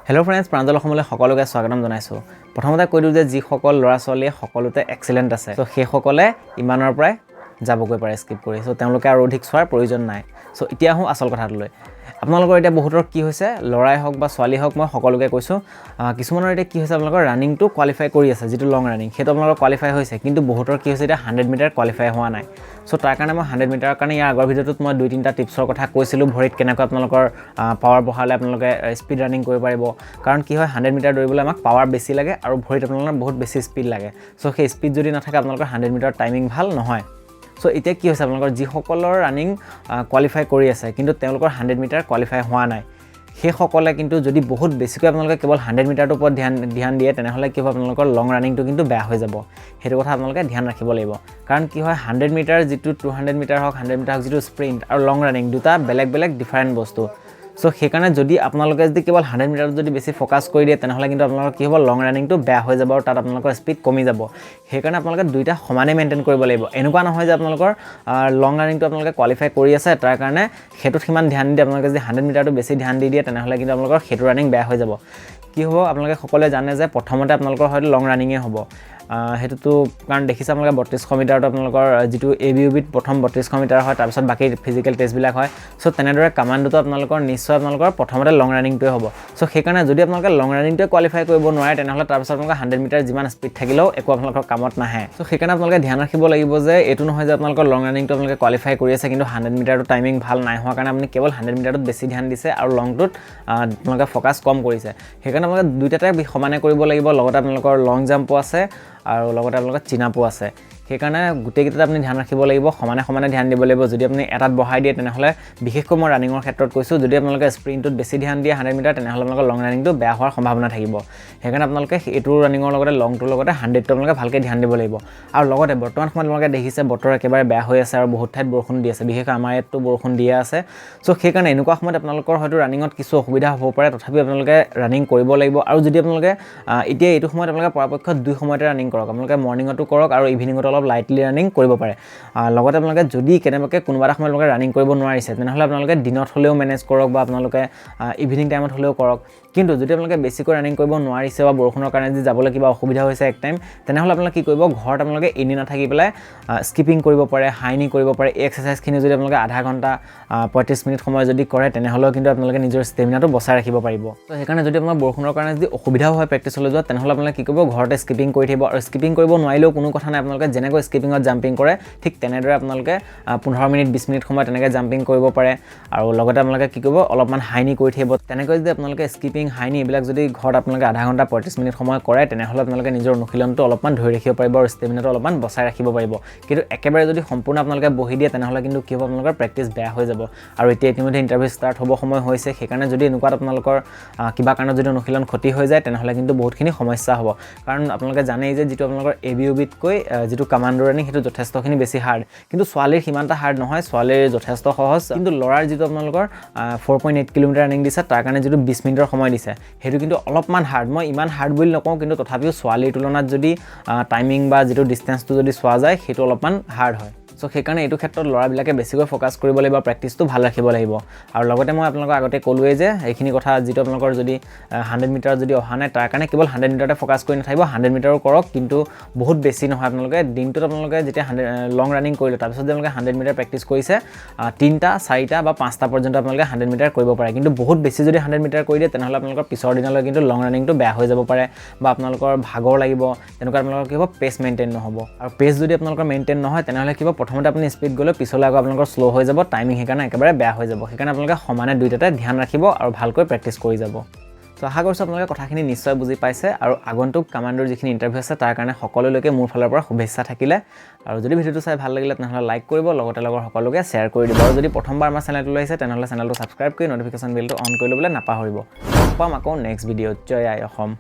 Hello' friends, Pranjal অসমলৈ সকলোকে স্বাগতম জনাইছোঁ। প্ৰথমতে কৈ দিওঁ যে যিসকল ল'ৰা ছোৱালীয়ে সকলোতে এক্সেলেণ্ট আছে, চ' সেইসকলে ইমানৰ পৰাই যাবগৈ পাৰে স্কিপ কৰি। চ' তেওঁলোকে আৰু অধিক চোৱাৰ প্ৰয়োজন নাই। চ' এতিয়া আহোঁ আচল কথাটোলৈ। আপোনালোকৰ এতিয়া বহুতৰ কি হৈছে, ল'ৰাই হওক বা ছোৱালী হওক, মই সকলোকে কৈছোঁ, কিছুমানৰ এতিয়া কি হৈছে, আপোনালোকৰ ৰানিংটো কোৱালিফাই কৰি আছে, যিটো লং ৰানিং সেইটো আপোনালোকৰ কোৱালিফাই হৈছে, কিন্তু বহুতৰ কি হৈছে এতিয়া 100 মিটাৰ কোৱালিফাই হোৱা নাই। চ' তাৰ কাৰণে মই 100 মিটাৰৰ কাৰণে ইয়াৰ আগৰ ভিডিঅ'টোত মই 2-3টা টিপছৰ কথা কৈছিলোঁ, ভৰিত কেনেকৈ আপোনালোকৰ পাৱাৰ বঢ়ালে আপোনালোকে স্পীড ৰানিং কৰিব পাৰিব। কাৰণ কি হয়, 100 মিটাৰ দৌৰিবলৈ আমাক পাৱাৰ বেছি লাগে আৰু ভৰিত আপোনালোকৰ বহুত বেছি স্পীড লাগে। চ' সেই স্পীড যদি নাথাকে আপোনালোকৰ 100 মিটাৰ টাইমিং ভাল নহয়। চ' এতিয়া কি হৈছে, আপোনালোকৰ যিসকলৰ ৰানিং কোৱালিফাই কৰি আছে কিন্তু তেওঁলোকৰ 100 মিটাৰ কোৱালিফাই হোৱা নাই, সেইসকলে কিন্তু যদি বহুত বেছিকৈ আপোনালোকে কেৱল 100 মিটাৰটোৰ ওপৰত ধ্যান দিয়ে, তেনেহ'লে কি হ'ব, আপোনালোকৰ লং ৰানিংটো কিন্তু বেয়া হৈ যাব। সেইটো কথা আপোনালোকে ধ্যান ৰাখিব লাগিব। কাৰণ কি হয়, 100 মিটাৰ যিটো 200 মিটাৰ হওক, 100 মিটাৰ হওক, যিটো স্প্ৰিণ্ট আৰু লং ৰানিং দুটা বেলেগ বেলেগ ডিফাৰেণ্ট বস্তু। চ' সেইকাৰণে যদি আপোনালোকে যদি কেৱল 100 মিটাৰত যদি বেছি ফ'কাছ কৰি দিয়ে, তেনেহ'লে কিন্তু আপোনালোকৰ কি হ'ব, লং ৰানিংটো বেয়া হৈ যাব আৰু তাত আপোনালোকৰ স্পীড কমি যাব। সেইকাৰণে আপোনালোকে দুইটা সমানে মেইনটেইন কৰিব লাগিব। এনেকুৱা নহয় যে আপোনালোকৰ লং ৰানিংটো আপোনালোকে কোৱালিফাই কৰি আছে, তাৰ কাৰণে সেইটোত সিমান ধ্যান দি আপোনালোকে যদি 100 মিটাৰটো বেছি ধ্যান দি দিয়ে, তেনেহ'লে কিন্তু আপোনালোকৰ সেইটো ৰানিং বেয়া হৈ যাব। কি হ'ব, আপোনালোকে সকলোৱে জানে যে প্ৰথমতে আপোনালোকৰ হয়তো লং ৰানিঙে হ'ব। সেইটোতো কাৰণ দেখিছে আপোনালোকে 3200 মিটাৰটো আপোনালোকৰ যিটো ABUBত প্ৰথম 3200 মিটাৰ হয়, তাৰপিছত বাকী ফিজিকেল টেষ্টবিলাক হয়। চ' তেনেদৰে কামাণ্ডোটো আপোনালোকৰ নিশ্চয় আপোনালোকৰ প্ৰথমতে লং ৰানিংটোৱে হ'ব। চ' সেইকাৰণে যদি আপোনালোকে লং ৰানিংটোৱে কোৱালিফাই কৰিব নোৱাৰে, তেনেহ'লে তাৰপিছত আপোনালোকে 100 মিটাৰ যিমান স্পীড থাকিলেও একো আপোনালোকৰ কামত নাহে। চ' সেইকাৰণে আপোনালোকে ধ্যান ৰাখিব লাগিব যে এইটো নহয় যে আপোনালোকৰ লং ৰানিংটো আপোনালোকে কোৱালিফাই কৰি আছে, কিন্তু 100 মিটাৰটো টাইমিং ভাল নাই হোৱাৰ কাৰণে আপুনি কেৱল 100 মিটাৰটোত বেছি ধ্যান দিছে আৰু লংটোত আপোনালোকে ফ'কাছ কম কৰিছে। সেইকাৰণে আপোনালোকে দুইটাতে সমানে কৰিব লাগিব। লগতে আপোনালোকৰ লং জাম্পো আছে আৰু লগতে আপোনালোকৰ চিনাপো আছে। সেইকাৰণে গোটেইকেইটাত আপুনি ধ্যান ৰাখিব লাগিব, সমানে সমানে ধ্যান দিব লাগিব। যদি আপুনি এটাত বঢ়াই দিয়ে, তেনেহ'লে বিশেষকৈ মই ৰানিঙৰ ক্ষেত্ৰত কৈছোঁ, যদি আপোনালোকে স্প্ৰিণ্টটোত বেছি ধ্যান দিয়ে 100 মিটাৰ, তেনেহ'লে আপোনালোকৰ লং ৰানিংটো বেয়া হোৱাৰ সম্ভাৱনা থাকিব। সেইকাৰণে আপোনালোকে এইটো ৰানিঙৰ লগতে লংটোৰ লগতে 100টো আপোনালোকে ভালকৈ ধ্যান দিব লাগিব। আৰু লগতে বৰ্তমান সময়ত আপোনালোকে দেখিছে বতৰ একেবাৰে বেয়া হৈ আছে আৰু বহুত ঠাইত বৰষুণ দি আছে, বিশেষকৈ আমাৰ ইয়াততো বৰষুণ দিয়ে আছে। চ' সেইকাৰণে এনেকুৱা সময়ত আপোনালোকৰ হয়তো ৰানিঙত কিছু অসুবিধা হ'ব পাৰে, তথাপিও আপোনালোকে ৰানিং কৰিব লাগিব। আৰু যদি আপোনালোকে এতিয়া এইটো সময়ত আপোনালোকে পৰাপক্ষত 2 সময়তে ৰানিং কৰক। আপোনালোকে মৰ্ণিঙতো কৰক আৰু ইভিনিঙতো অলপ লাইটলি ৰানিং কৰিব পাৰে। লগতে আপোনালোকে যদি কেনেবাকৈ কোনোবা এটা সময়ত আপোনালোকে ৰানিং কৰিব নোৱাৰিছে, তেনেহ'লে আপোনালোকে দিনত হ'লেও মেনেজ কৰক বা আপোনালোকে ইভিনিং টাইমত হ'লেও কৰক। কিন্তু যদি আপোনালোকে বেছিকৈ ৰানিং কৰিব নোৱাৰিছে বা বৰষুণৰ কাৰণে যদি যাবলৈ কিবা অসুবিধা হৈছে এক টাইম, তেনেহ'লে আপোনালোকে কি কৰিব, ঘৰত আপোনালোকে এনেই নাথাকি পেলাই স্কিপিং কৰিব পাৰে, হাই নি কৰিব পাৰে। এই এক্সাৰচাইজখিনি যদি আপোনালোকে আধা ঘণ্টা 35 মিনিট সময় যদি কৰে, তেনেহ'লেও কিন্তু আপোনালোকে নিজৰ ষ্টেমিনাটো বচাই ৰাখিব পাৰিব। তো সেইকাৰণে যদি আপোনাৰ বৰষুণৰ কাৰণে যদি অসুবিধাও হয় প্ৰেক্টিছলৈ যোৱা, তেনেহ'লে আপোনালোকে কি কৰিব, ঘৰতে স্কিপিং কৰি থাকিব। আৰু স্কিপিং কৰিব নোৱাৰিলেও কোনো কথা নাই, আপোনালোকে যেনেকৈ স্কিপিঙত জাম্পিং কৰে ঠিক তেনেদৰে আপোনালোকে 15 মিনিট 20 মিনিট সময় তেনেকৈ জাম্পিং কৰিব পাৰে। আৰু লগতে আপোনালোকে কি কৰিব, অলপমান হাইনি কৰি থাকিব। তেনেকৈ যদি আপোনালোকে স্কিপিং, হাইনি এইবিলাক যদি ঘৰত আপোনালোকে আধা ঘণ্টা 35 মিনিট সময় কৰে, তেনেহ'লে আপোনালোকে নিজৰ অনুশীলনটো অলপমান ধৰি ৰাখিব পাৰিব আৰু ষ্টেমিনাটো অলপমান বচাই ৰাখিব পাৰিব। কিন্তু একেবাৰে যদি সম্পূৰ্ণ আপোনালোকে বহি দিয়ে, তেনেহ'লে কিন্তু কি হ'ব, আপোনালোকৰ প্ৰেক্টিছ বেয়া হৈ যাব। আৰু এতিয়া ইতিমধ্যে ইণ্টাৰভিউ ষ্টাৰ্ট হ'ব সময় হৈছে, সেইকাৰণে যদি এনেকুৱাত আপোনালোকৰ কিবা কাৰণত যদি অনুশীলন ক্ষতি হৈ যায়, তেনেহ'লে কিন্তু বহুতখিনি সমস্যা হ'ব। কাৰণ আপোনালোকে জানেই যে যিটো আপোনালোকৰ ABUBতকৈ যিটো কামাণ্ডো ৰানিং সেইটো যথেষ্টখিনি বেছি হাৰ্ড। কিন্তু ছোৱালীৰ সিমানটা হাৰ্ড নহয়, ছোৱালীৰ যথেষ্ট সহজ। কিন্তু ল'ৰাৰ যিটো আপোনালোকৰ 4.8 কিলোমিটাৰ ৰানিং দিছে, তাৰ কাৰণে যিটো 20 মিনিটৰ সময় দিছে, সেইটো কিন্তু অলপমান হাৰ্ড। মই ইমান হাৰ্ড বুলি নকওঁ, কিন্তু তথাপিও ছোৱালীৰ তুলনাত যদি টাইমিং বা যিটো ডিষ্টেঞ্চটো যদি চোৱা যায়, সেইটো অলপমান হাৰ্ড হয়। চ' সেইকাৰণে এইটো ক্ষেত্ৰত ল'ৰাবিলাকে বেছিকৈ ফ'কাছ কৰিব লাগিব, প্ৰেক্টিছটো ভাল ৰাখিব লাগিব। আৰু লগতে মই আপোনালোকক আগতে ক'লোৱেই যে এইখিনি কথা, যিটো আপোনালোকৰ যদি 100 মিটাৰত যদি অহা নাই, তাৰ কাৰণে কেৱল 100 মিটাৰতে ফ'কাছ কৰি নাথাকিব, 100 মিটাৰো কৰক, কিন্তু বহুত বেছি নহয়। আপোনালোকে দিনটোত আপোনালোকে যেতিয়া লং ৰানিং কৰিলে, তাৰপিছত যদি আপোনালোকে 100 মিটাৰ প্ৰেক্টিছ কৰিছে, 3টা 4টা বা 5টা পৰ্যন্ত আপোনালোকে 100 মিটাৰ কৰিব পাৰে। কিন্তু বহুত বেছি যদি 100 মিটাৰ কৰি দিয়ে, তেনেহ'লে আপোনালোকৰ পিছৰ দিনলৈ কিন্তু লং ৰানিংটো বেয়া হৈ যাব পাৰে বা আপোনালোকৰ ভাগৰ লাগিব। তেনেকুৱা আপোনালোকৰ কি হ'ব, পেচ মেইনটেইন নহ'ব। আৰু পেচ যদি আপোনালোকৰ মেইনটেইন নহয়, তেনেহ'লে কি হ'ব, প্ৰথমতে আপুনি স্পীড গ'লে পিছলৈ আকৌ আপোনালোকৰ শ্ল' হৈ যাব, টাইমিং সেইকাৰণে একেবাৰে বেয়া হৈ যাব। সেইকাৰণে আপোনালোকে সমানে দুইটাতে ধ্যান ৰাখিব আৰু ভালকৈ প্ৰেক্টিছ কৰি যাব। চ' আশা কৰিছোঁ আপোনালোকে কথাখিনি নিশ্চয় বুজি পাইছে। আৰু আগন্তুক কামাণ্ডোৰ যিখিনি ইণ্টাৰভিউ আছে, তাৰ কাৰণে সকলোলৈকে মোৰ ফালৰ পৰা শুভেচ্ছা থাকিলে। আৰু যদি ভিডিঅ'টো চাই ভাল লাগিলে, তেনেহ'লে লাইক কৰিব, লগতে লগৰ সকলোকে শ্বেয়াৰ কৰি দিব। আৰু যদি প্ৰথমবাৰ আমাৰ চেনেলটো আহিছে, তেনেহ'লে চেনেলটো ছাবস্ক্ৰাইব কৰি ন'টিফিকেশ্যন বেলটো অন কৰি ল'বলৈ নাপাহৰিব। লগ পাম আকৌ নেক্সট ভিডিঅ'ত। জয় আই অসম।